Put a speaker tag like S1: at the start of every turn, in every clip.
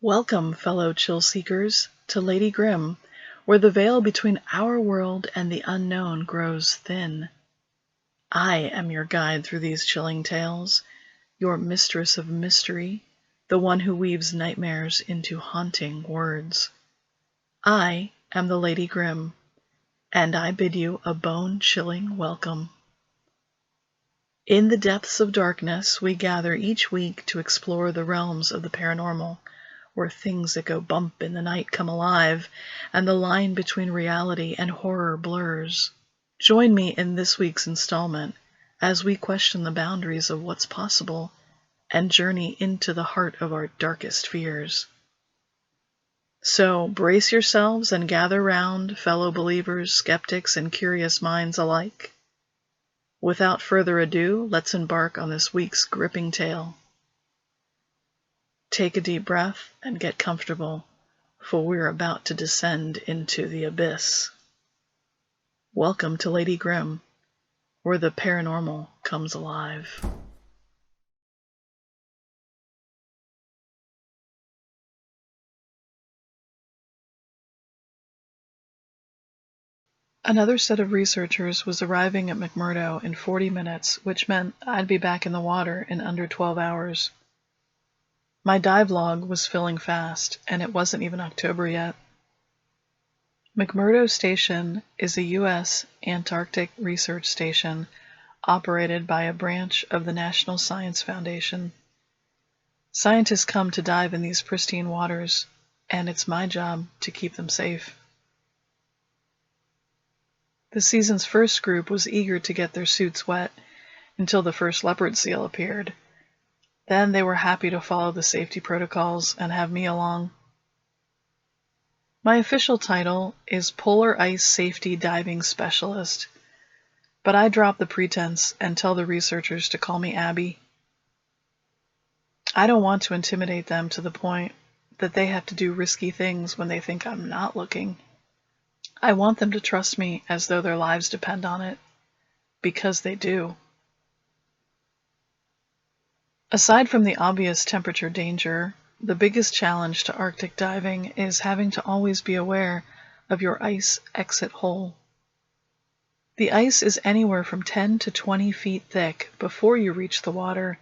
S1: Welcome, fellow chill seekers, to Lady Grimm, where the veil between our world and the unknown grows thin. I am your guide through these chilling tales, your mistress of mystery, the one who weaves nightmares into haunting words. I am the Lady Grimm, and I bid you a bone-chilling welcome. In the depths of darkness, we gather each week to explore the realms of the paranormal, where things that go bump in the night come alive, and the line between reality and horror blurs. Join me in this week's installment as we question the boundaries of what's possible and journey into the heart of our darkest fears. So brace yourselves and gather round, fellow believers, skeptics, and curious minds alike. Without further ado, let's embark on this week's gripping tale. Take a deep breath and get comfortable, for we're about to descend into the abyss. Welcome to Lady Grimm, where the paranormal comes alive. Another set of researchers was arriving at McMurdo in 40 minutes, which meant I'd be back in the water in under 12 hours. My dive log was filling fast, and it wasn't even October yet. McMurdo Station is a U.S. Antarctic research station operated by a branch of the National Science Foundation. Scientists come to dive in these pristine waters, and it's my job to keep them safe. The season's first group was eager to get their suits wet until the first leopard seal appeared. Then they were happy to follow the safety protocols and have me along. My official title is Polar Ice Safety Diving Specialist, but I drop the pretense and tell the researchers to call me Abby. I don't want to intimidate them to the point that they have to do risky things when they think I'm not looking. I want them to trust me as though their lives depend on it, because they do. Aside from the obvious temperature danger, the biggest challenge to Arctic diving is having to always be aware of your ice exit hole. The ice is anywhere from 10 to 20 feet thick before you reach the water,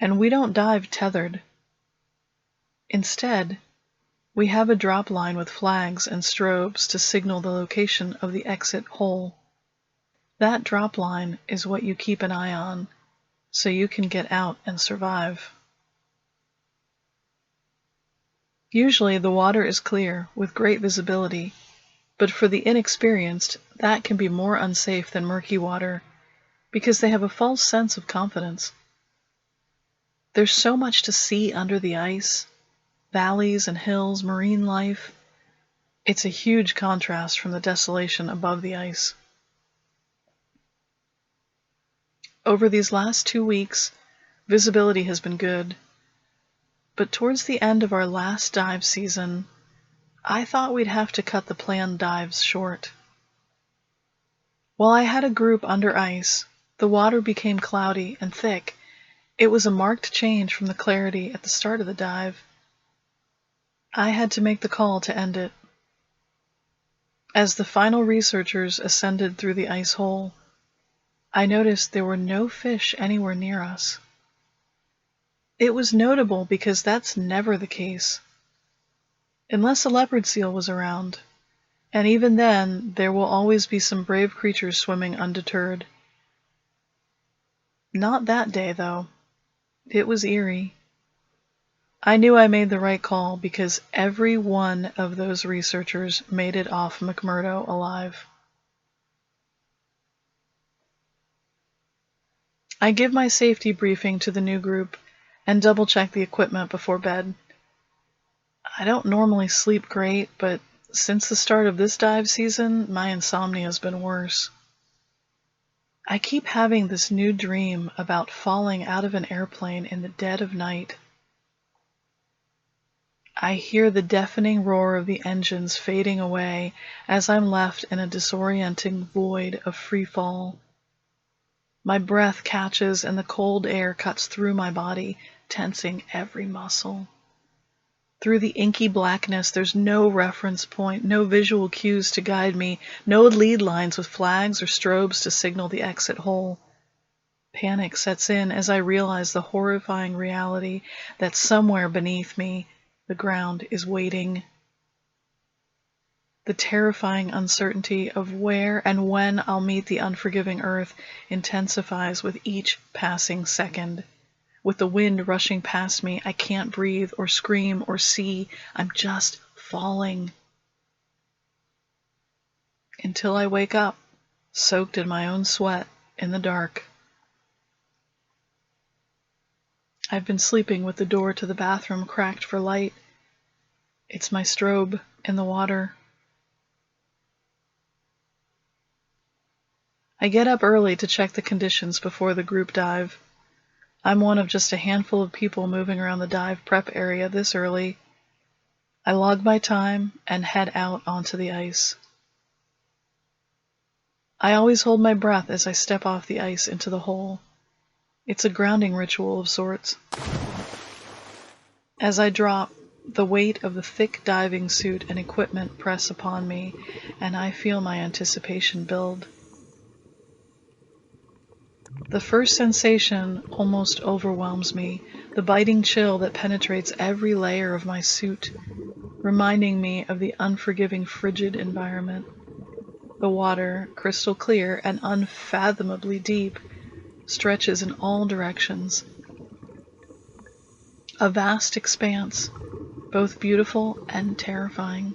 S1: and we don't dive tethered. Instead, we have a drop line with flags and strobes to signal the location of the exit hole. That drop line is what you keep an eye on, so you can get out and survive. Usually the water is clear with great visibility, but for the inexperienced, that can be more unsafe than murky water because they have a false sense of confidence. There's so much to see under the ice, valleys and hills, marine life. It's a huge contrast from the desolation above the ice. Over these last 2 weeks, visibility has been good, but towards the end of our last dive season, I thought we'd have to cut the planned dives short. While I had a group under ice, the water became cloudy and thick. It was a marked change from the clarity at the start of the dive. I had to make the call to end it. As the final researchers ascended through the ice hole, I noticed there were no fish anywhere near us. It was notable because that's never the case, unless a leopard seal was around, and even then there will always be some brave creatures swimming undeterred. Not that day, though. It was eerie. I knew I made the right call because every one of those researchers made it off McMurdo alive. I give my safety briefing to the new group and double-check the equipment before bed. I don't normally sleep great, but since the start of this dive season, my insomnia has been worse. I keep having this new dream about falling out of an airplane in the dead of night. I hear the deafening roar of the engines fading away as I'm left in a disorienting void of free fall. My breath catches and the cold air cuts through my body, tensing every muscle. Through the inky blackness, there's no reference point, no visual cues to guide me, no lead lines with flags or strobes to signal the exit hole. Panic sets in as I realize the horrifying reality that somewhere beneath me, the ground is waiting. The terrifying uncertainty of where and when I'll meet the unforgiving earth intensifies with each passing second. With the wind rushing past me, I can't breathe or scream or see. I'm just falling. Until I wake up, soaked in my own sweat, in the dark. I've been sleeping with the door to the bathroom cracked for light. It's my strobe in the water. I get up early to check the conditions before the group dive. I'm one of just a handful of people moving around the dive prep area this early. I log my time and head out onto the ice. I always hold my breath as I step off the ice into the hole. It's a grounding ritual of sorts. As I drop, the weight of the thick diving suit and equipment press upon me, and I feel my anticipation build. The first sensation almost overwhelms me, the biting chill that penetrates every layer of my suit, reminding me of the unforgiving frigid environment. The water, crystal clear and unfathomably deep, stretches in all directions. A vast expanse, both beautiful and terrifying.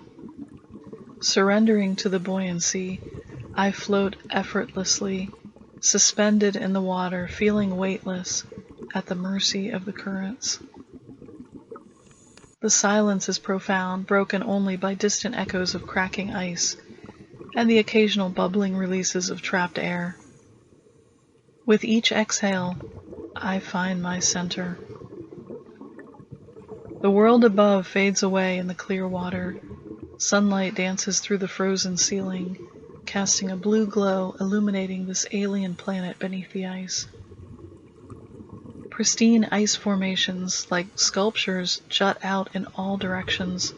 S1: Surrendering to the buoyancy, I float effortlessly, suspended in the water, feeling weightless, at the mercy of the currents. The silence is profound, broken only by distant echoes of cracking ice, and the occasional bubbling releases of trapped air. With each exhale, I find my center. The world above fades away in the clear water. Sunlight dances through the frozen ceiling, casting a blue glow illuminating this alien planet beneath the ice. Pristine ice formations, like sculptures, jut out in all directions.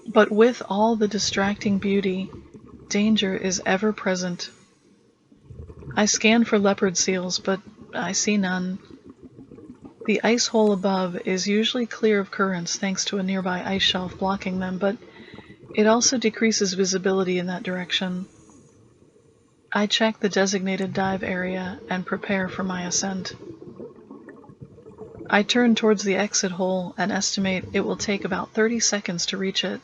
S1: But with all the distracting beauty, danger is ever present. I scan for leopard seals, but I see none. The ice hole above is usually clear of currents thanks to a nearby ice shelf blocking them, but it also decreases visibility in that direction. I check the designated dive area and prepare for my ascent. I turn towards the exit hole and estimate it will take about 30 seconds to reach it.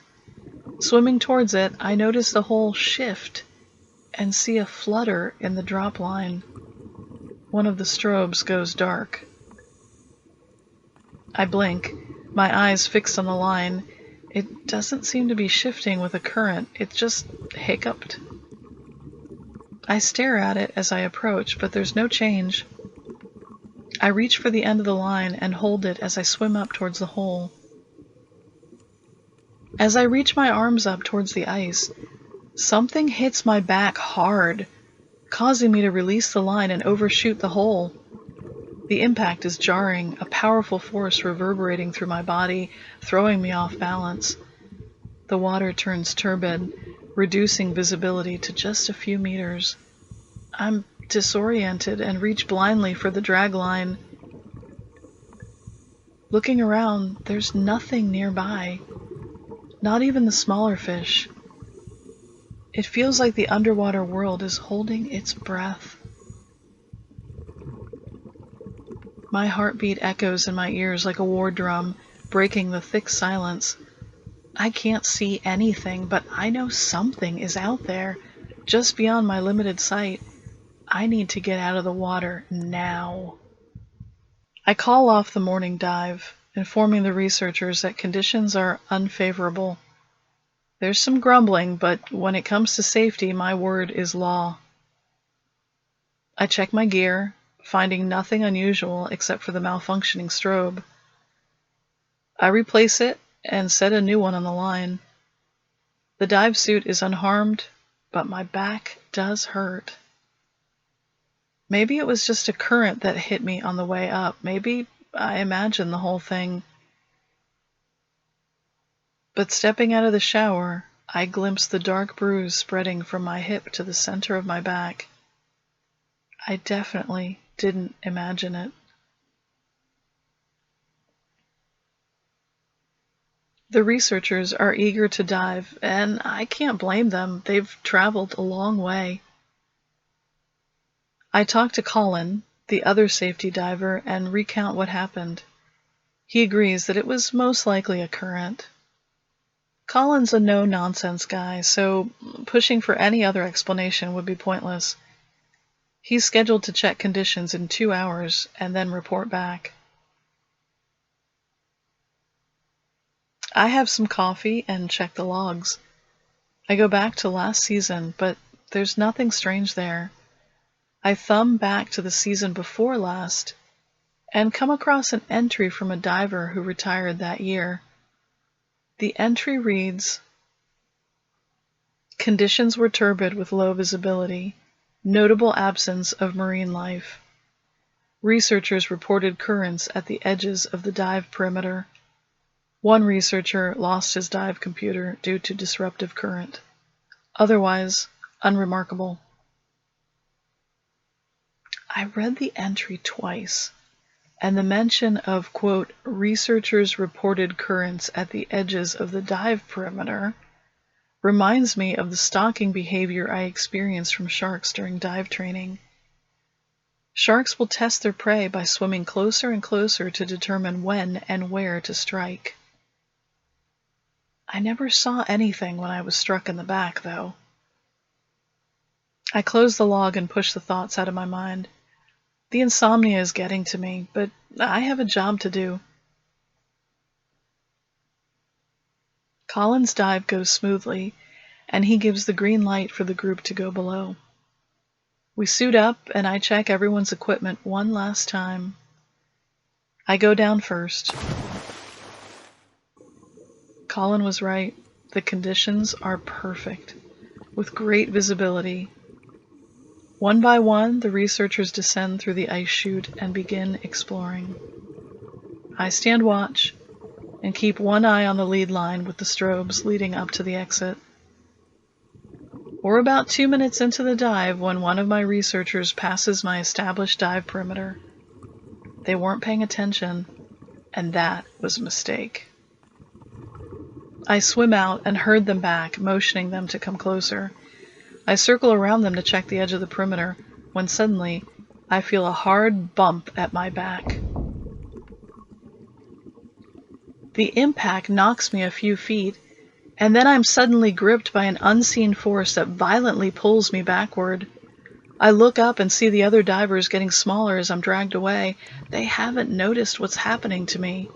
S1: Swimming towards it, I notice the hole shift and see a flutter in the drop line. One of the strobes goes dark. I blink, my eyes fixed on the line. It doesn't seem to be shifting with a current, it just hiccuped. I stare at it as I approach, but there's no change. I reach for the end of the line and hold it as I swim up towards the hole. As I reach my arms up towards the ice, something hits my back hard, causing me to release the line and overshoot the hole. The impact is jarring, a powerful force reverberating through my body, throwing me off balance. The water turns turbid, reducing visibility to just a few meters. I'm disoriented and reach blindly for the drag line. Looking around, there's nothing nearby, not even the smaller fish. It feels like the underwater world is holding its breath. My heartbeat echoes in my ears like a war drum, breaking the thick silence. I can't see anything, but I know something is out there, just beyond my limited sight. I need to get out of the water now. I call off the morning dive, informing the researchers that conditions are unfavorable. There's some grumbling, but when it comes to safety, my word is law. I check my gear, finding nothing unusual except for the malfunctioning strobe. I replace it and set a new one on the line. The dive suit is unharmed, but my back does hurt. Maybe it was just a current that hit me on the way up. Maybe I imagined the whole thing. But stepping out of the shower, I glimpsed the dark bruise spreading from my hip to the center of my back. I definitely didn't imagine it. The researchers are eager to dive, and I can't blame them. They've traveled a long way. I talk to Colin, the other safety diver, and recount what happened. He agrees that it was most likely a current. Colin's a no-nonsense guy, so pushing for any other explanation would be pointless. He's scheduled to check conditions in 2 hours and then report back. I have some coffee and check the logs. I go back to last season, but there's nothing strange there. I thumb back to the season before last and come across an entry from a diver who retired that year. The entry reads, "Conditions were turbid with low visibility. Notable absence of marine life. Researchers reported currents at the edges of the dive perimeter. One researcher lost his dive computer due to disruptive current. Otherwise, unremarkable." I read the entry twice, and the mention of, quote, "researchers reported currents at the edges of the dive perimeter" reminds me of the stalking behavior I experienced from sharks during dive training. Sharks will test their prey by swimming closer and closer to determine when and where to strike. I never saw anything when I was struck in the back, though. I close the log and push the thoughts out of my mind. The insomnia is getting to me, but I have a job to do. Colin's dive goes smoothly, and he gives the green light for the group to go below. We suit up, and I check everyone's equipment one last time. I go down first. Colin was right. The conditions are perfect, with great visibility. One by one, the researchers descend through the ice chute and begin exploring. I stand watch and keep one eye on the lead line with the strobes leading up to the exit. We're about 2 minutes into the dive when one of my researchers passes my established dive perimeter. They weren't paying attention, and that was a mistake. I swim out and herd them back, motioning them to come closer. I circle around them to check the edge of the perimeter, when suddenly I feel a hard bump at my back. The impact knocks me a few feet, and then I'm suddenly gripped by an unseen force that violently pulls me backward. I look up and see the other divers getting smaller as I'm dragged away. They haven't noticed what's happening to me.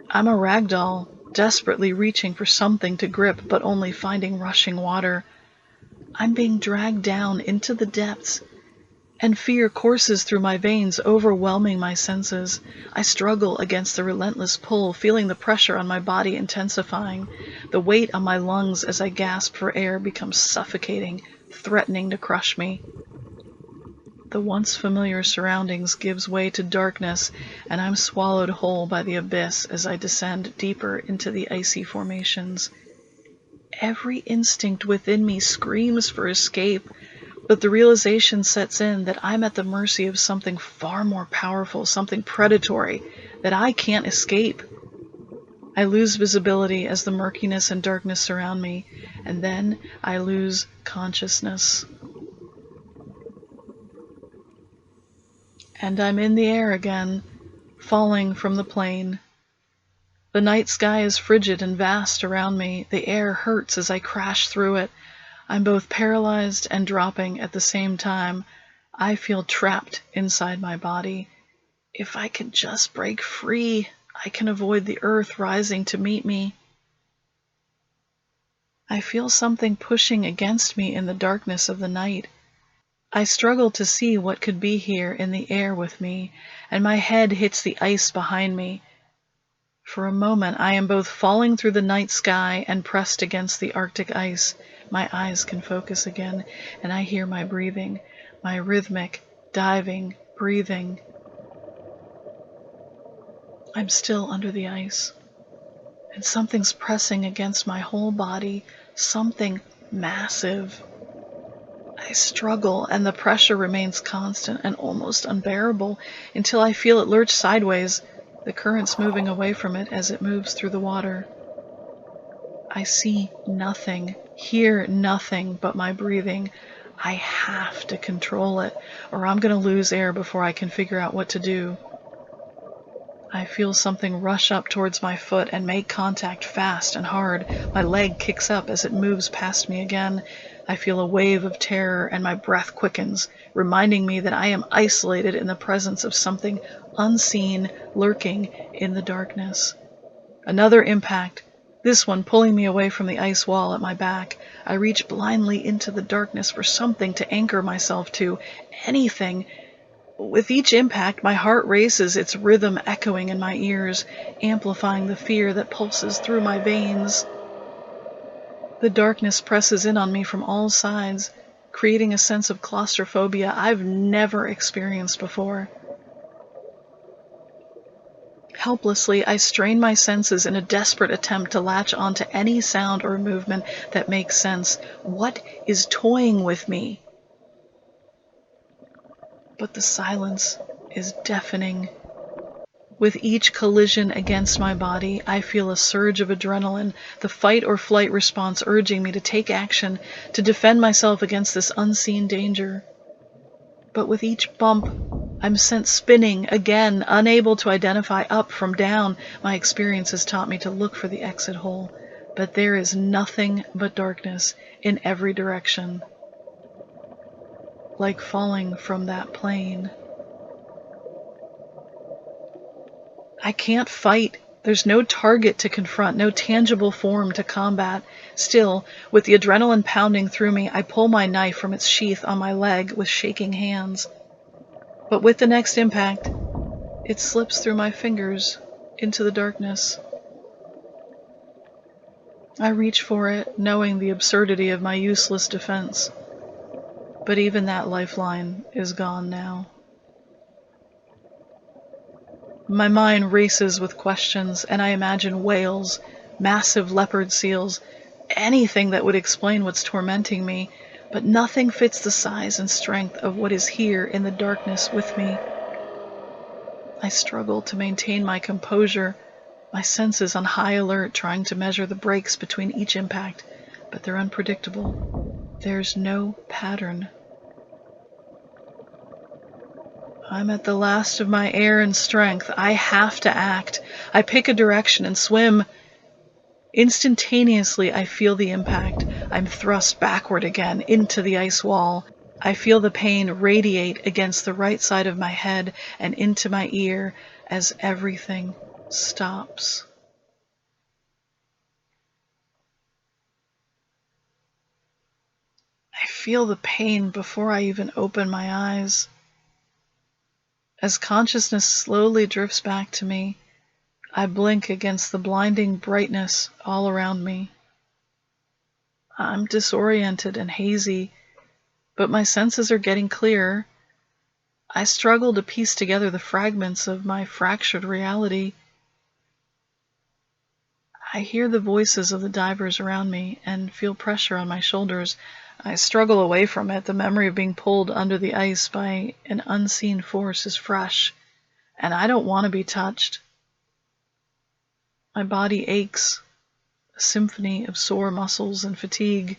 S1: I'm a rag doll, desperately reaching for something to grip, but only finding rushing water. I'm being dragged down into the depths, and fear courses through my veins, overwhelming my senses. I struggle against the relentless pull, feeling the pressure on my body intensifying. The weight on my lungs as I gasp for air becomes suffocating, threatening to crush me. The once familiar surroundings gives way to darkness, and I'm swallowed whole by the abyss as I descend deeper into the icy formations. Every instinct within me screams for escape, but the realization sets in that I'm at the mercy of something far more powerful, something predatory, that I can't escape. I lose visibility as the murkiness and darkness surround me, and then I lose consciousness. And I'm in the air again, falling from the plane. The night sky is frigid and vast around me. The air hurts as I crash through it. I'm both paralyzed and dropping at the same time. I feel trapped inside my body. If I could just break free, I can avoid the earth rising to meet me. I feel something pushing against me in the darkness of the night. I struggle to see what could be here in the air with me, and my head hits the ice behind me. For a moment, I am both falling through the night sky and pressed against the Arctic ice. My eyes can focus again, and I hear my breathing, my rhythmic, diving breathing. I'm still under the ice, and something's pressing against my whole body, something massive. I struggle, and the pressure remains constant and almost unbearable until I feel it lurch sideways, the currents moving away from it as it moves through the water. I see nothing, hear nothing but my breathing. I have to control it, or I'm going to lose air before I can figure out what to do. I feel something rush up towards my foot and make contact fast and hard. My leg kicks up as it moves past me again. I feel a wave of terror and my breath quickens, reminding me that I am isolated in the presence of something unseen lurking in the darkness. Another impact, this one pulling me away from the ice wall at my back. I reach blindly into the darkness for something to anchor myself to, anything. With each impact, my heart races, its rhythm echoing in my ears, amplifying the fear that pulses through my veins. The darkness presses in on me from all sides, creating a sense of claustrophobia I've never experienced before. Helplessly, I strain my senses in a desperate attempt to latch onto any sound or movement that makes sense. What is toying with me? But the silence is deafening. With each collision against my body, I feel a surge of adrenaline, the fight or flight response urging me to take action, to defend myself against this unseen danger. But with each bump, I'm sent spinning again, unable to identify up from down. My experience has taught me to look for the exit hole, but there is nothing but darkness in every direction, like falling from that plane. I can't fight. There's no target to confront, no tangible form to combat. Still, with the adrenaline pounding through me, I pull my knife from its sheath on my leg with shaking hands. But with the next impact, it slips through my fingers into the darkness. I reach for it, knowing the absurdity of my useless defense. But even that lifeline is gone now. My mind races with questions, and I imagine whales, massive leopard seals, anything that would explain what's tormenting me, but nothing fits the size and strength of what is here in the darkness with me. I struggle to maintain my composure, my senses on high alert, trying to measure the breaks between each impact, but they're unpredictable. There's no pattern. I'm at the last of my air and strength. I have to act. I pick a direction and swim. Instantaneously, I feel the impact. I'm thrust backward again into the ice wall. I feel the pain radiate against the right side of my head and into my ear as everything stops. I feel the pain before I even open my eyes. As consciousness slowly drifts back to me, I blink against the blinding brightness all around me. I'm disoriented and hazy, but my senses are getting clearer. I struggle to piece together the fragments of my fractured reality. I hear the voices of the divers around me and feel pressure on my shoulders. I struggle away from it. The memory of being pulled under the ice by an unseen force is fresh, and I don't want to be touched. My body aches, a symphony of sore muscles and fatigue.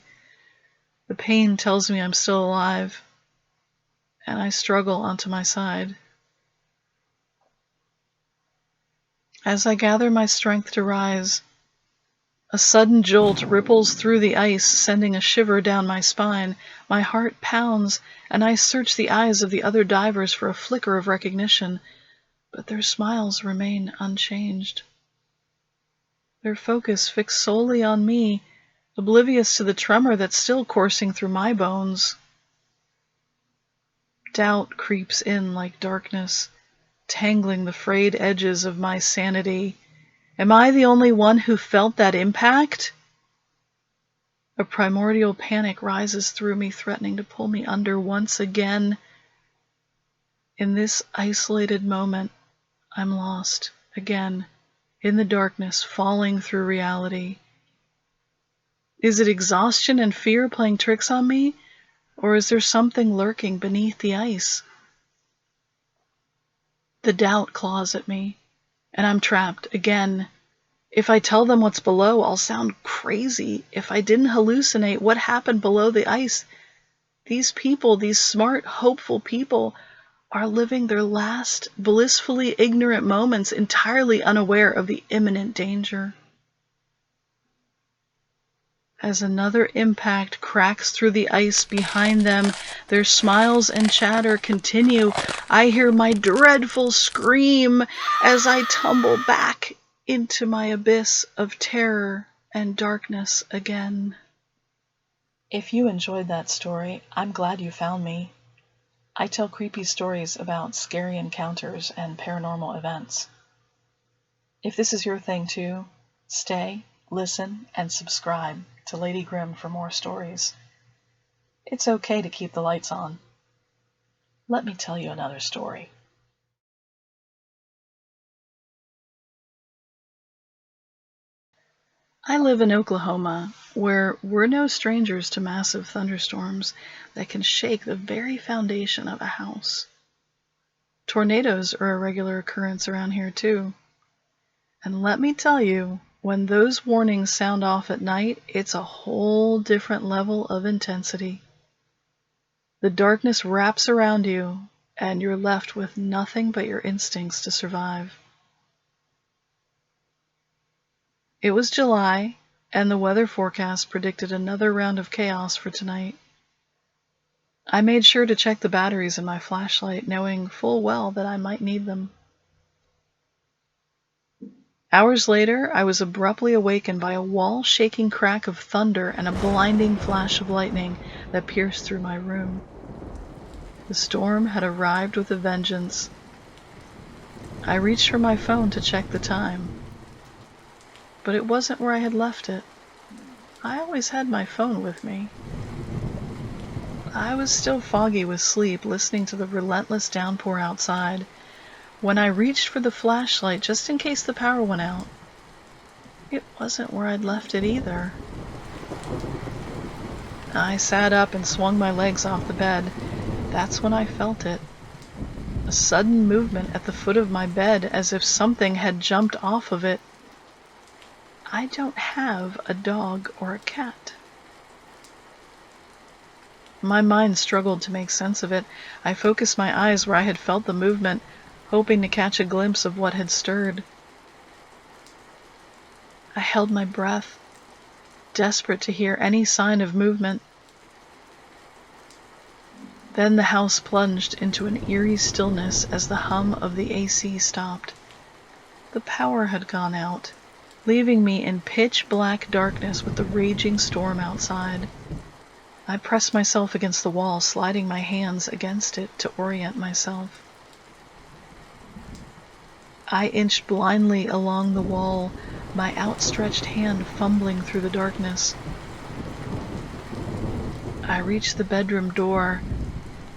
S1: The pain tells me I'm still alive, and I struggle onto my side. As I gather my strength to rise, a sudden jolt ripples through the ice, sending a shiver down my spine. My heart pounds, and I search the eyes of the other divers for a flicker of recognition, but their smiles remain unchanged. Their focus fixed solely on me, oblivious to the tremor that's still coursing through my bones. Doubt creeps in like darkness, tangling the frayed edges of my sanity. Am I the only one who felt that impact? A primordial panic rises through me, threatening to pull me under once again. In this isolated moment, I'm lost again, in the darkness, falling through reality. Is it exhaustion and fear playing tricks on me? Or is there something lurking beneath the ice? The doubt claws at me, and I'm trapped again. If I tell them what's below, I'll sound crazy. If I didn't hallucinate what happened below the ice, these people, these smart, hopeful people, are living their last blissfully ignorant moments entirely unaware of the imminent danger. As another impact cracks through the ice behind them, their smiles and chatter continue. I hear my dreadful scream as I tumble back into my abyss of terror and darkness again. If you enjoyed that story, I'm glad you found me. I tell creepy stories about scary encounters and paranormal events. If this is your thing too, stay, listen, and subscribe to Lady Grimm for more stories. It's okay to keep the lights on. Let me tell you another story. I live in Oklahoma, where we're no strangers to massive thunderstorms that can shake the very foundation of a house. Tornadoes are a regular occurrence around here too. And let me tell you, when those warnings sound off at night, it's a whole different level of intensity. The darkness wraps around you, and you're left with nothing but your instincts to survive. It was July, and the weather forecast predicted another round of chaos for tonight. I made sure to check the batteries in my flashlight, knowing full well that I might need them. Hours later, I was abruptly awakened by a wall-shaking crack of thunder and a blinding flash of lightning that pierced through my room. The storm had arrived with a vengeance. I reached for my phone to check the time, but it wasn't where I had left it. I always had my phone with me. I was still foggy with sleep, listening to the relentless downpour outside, when I reached for the flashlight just in case the power went out. It wasn't where I'd left it either. I sat up and swung my legs off the bed. That's when I felt it. A sudden movement at the foot of my bed, as if something had jumped off of it. I don't have a dog or a cat. My mind struggled to make sense of it. I focused my eyes where I had felt the movement, hoping to catch a glimpse of what had stirred. I held my breath, desperate to hear any sign of movement. Then the house plunged into an eerie stillness as the hum of the AC stopped. The power had gone out, leaving me in pitch-black darkness with the raging storm outside. I pressed myself against the wall, sliding my hands against it to orient myself. I inched blindly along the wall, my outstretched hand fumbling through the darkness. I reached the bedroom door,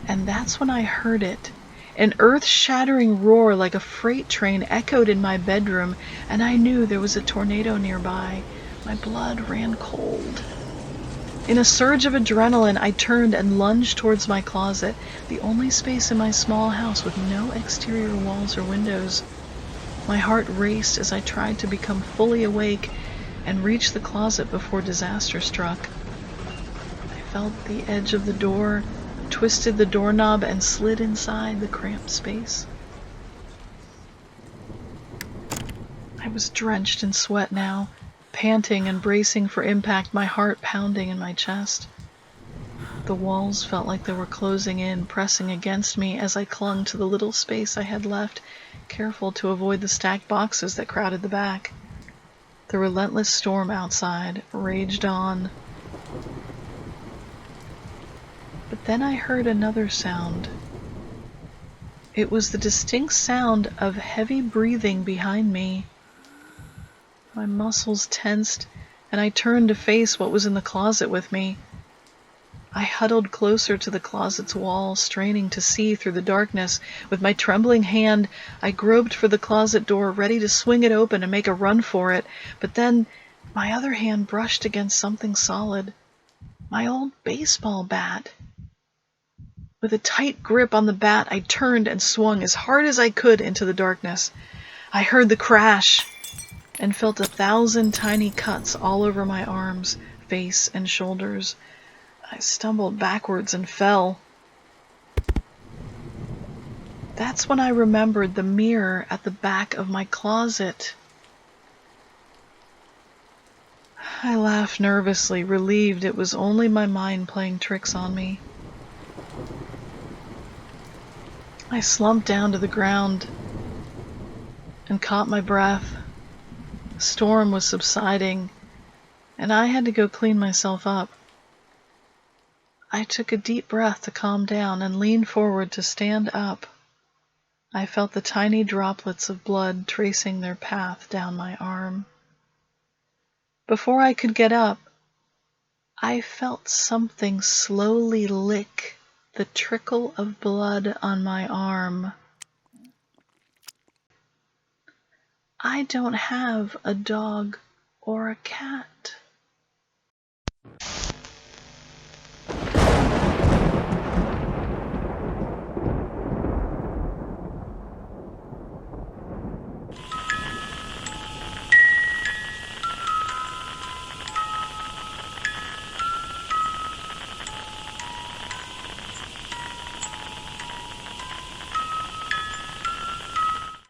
S1: and that's when I heard it. An earth-shattering roar like a freight train echoed in my bedroom, and I knew there was a tornado nearby. My blood ran cold. In a surge of adrenaline, I turned and lunged towards my closet, the only space in my small house with no exterior walls or windows. My heart raced as I tried to become fully awake and reach the closet before disaster struck. I felt the edge of the door, twisted the doorknob, and slid inside the cramped space. I was drenched in sweat now, panting and bracing for impact, my heart pounding in my chest. The walls felt like they were closing in, pressing against me as I clung to the little space I had left, careful to avoid the stacked boxes that crowded the back. The relentless storm outside raged on. But then I heard another sound. It was the distinct sound of heavy breathing behind me. My muscles tensed, and I turned to face what was in the closet with me. I huddled closer to the closet's wall, straining to see through the darkness. With my trembling hand, I groped for the closet door, ready to swing it open and make a run for it. But then my other hand brushed against something solid. My old baseball bat. With a tight grip on the bat, I turned and swung as hard as I could into the darkness. I heard the crash and felt 1,000 tiny cuts all over my arms, face, and shoulders. I stumbled backwards and fell. That's when I remembered the mirror at the back of my closet. I laughed nervously, relieved it was only my mind playing tricks on me. I slumped down to the ground and caught my breath. The storm was subsiding, and I had to go clean myself up. I took a deep breath to calm down and leaned forward to stand up. I felt the tiny droplets of blood tracing their path down my arm. Before I could get up, I felt something slowly lick the trickle of blood on my arm. I don't have a dog or a cat.